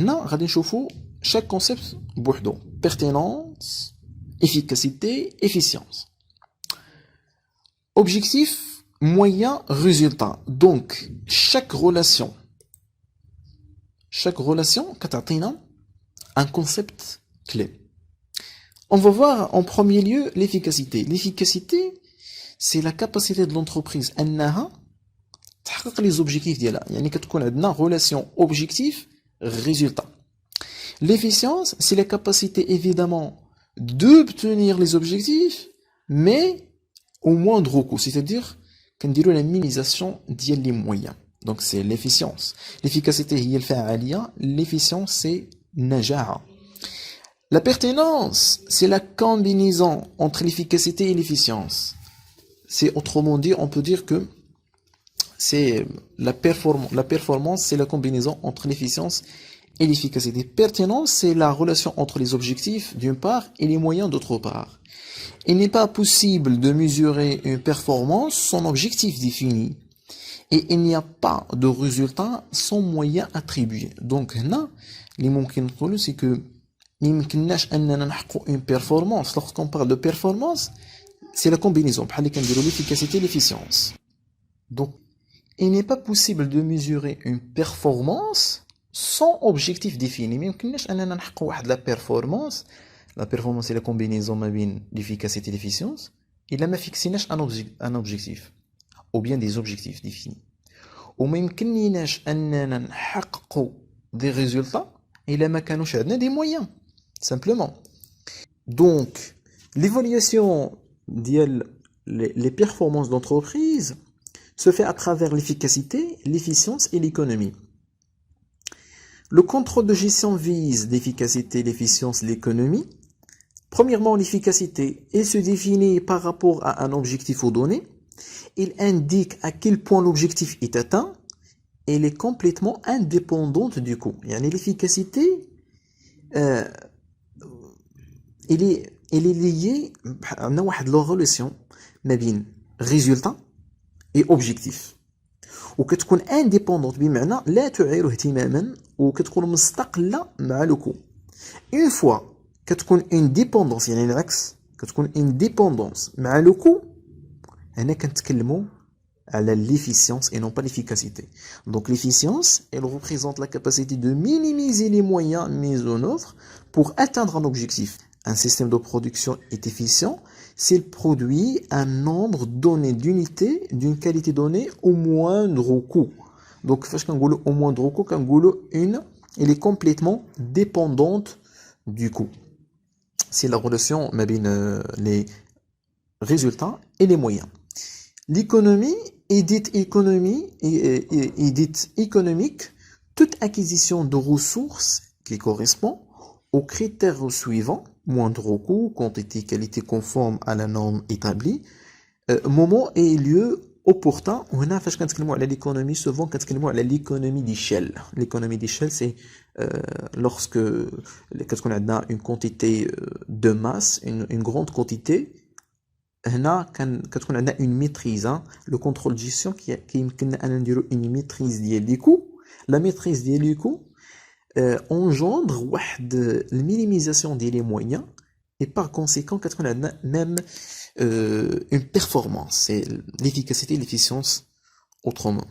هنا غادي نشوفوا chaque concept بوحدو. Pertinence, efficacité, efficience. Objectif, moyen, résultat. Donc chaque relation كتعطينا un concept clé. On va voir en premier lieu l'efficacité. L'efficacité, c'est la capacité de l'entreprise أنها تحقق les objectifs ديالها. يعني كتكون عندنا relation objectif résultat. L'efficience, c'est la capacité évidemment d'obtenir les objectifs, mais au moindre coût. C'est-à-dire كنديروا la minimisation ديال les moyens. Donc c'est l'efficience. L'efficacité هي الفاعلية. L'efficience c'est النجاعة. La pertinence, c'est la combinaison entre l'efficacité et l'efficience. C'est autrement dit, on peut dire que c'est la performance, c'est la combinaison entre l'efficience et l'efficacité. Pertinence, c'est la relation entre les objectifs d'une part et les moyens d'autre part. Il n'est pas possible de mesurer une performance sans objectif défini. Et il n'y a pas de résultat sans moyen attribué. Donc, là, les mots qui nous c'est que يمكنناش اننا نحققوا une performance. Lorsqu'on parle de performance, c'est la combinaison بحال اللي كنديروا l'efficacité et l'efficience. Donc il n'est pas possible de mesurer une performance sans objectif défini. ما يمكنناش اننا نحققوا واحد la performance. La performance c'est la combinaison ما بين l'efficacité et l'efficience. الا ما فيكسيناش un objectif ou bien des objectifs définis. وما يمكنناش اننا نحققوا des résultats الا ما كانوش عندنا des moyens. Simplement. Donc, l'évaluation les performances d'entreprise se fait à travers l'efficacité, l'efficience et l'économie. Le contrôle de gestion vise l'efficacité, l'efficience, l'économie. Premièrement, l'efficacité, elle se définit par rapport à un objectif ou donné. Il indique à quel point l'objectif est atteint. Elle est complètement indépendante du coût. Yani l'efficacité, elle est liée à une relation entre résultat et objectif. وكتكون indépendante بمعنى لا تعير اهتماما وكتكون مستقلة مع le coût. Une fois كتكون une dépendance يعني العكس كتكون une dépendance مع le coût هنا كنتكلموا على l'efficience et non pas l'efficacité. Donc l'efficience, elle représente la capacité de minimiser les moyens mis en œuvre pour atteindre un objectif. Un système de production est efficient s'il produit un nombre donné d'unités d'une qualité donnée au moindre coût. Donc فاش كنقولوا au moindre coût كنقولوا elle est complètement dépendante du coût. C'est la relation ما بين les résultats et les moyens. L'économie est dite économique toute acquisition de ressources qui correspond aux critères suivants: moindre coût, quantité, qualité conforme à la norme établie, moment et lieu opportun. وهنا فاش كنتكلموا على l'économie souvent كنتكلموا على l'économie d'échelle. L'économie d'échelle c'est lorsque كتكون عندنا une quantité de masse, une grande quantité. هنا كتكون عندنا une maîtrise, le contrôle de gestion كيمكننا أن نديرو une maîtrise ديال les coûts. La maîtrise ديال les coûts engendre واحد المينيميزاسيون ديال les moyens et par conséquent كتكون عندنا même une performance, c'est l'efficacité et l'efficience autrement.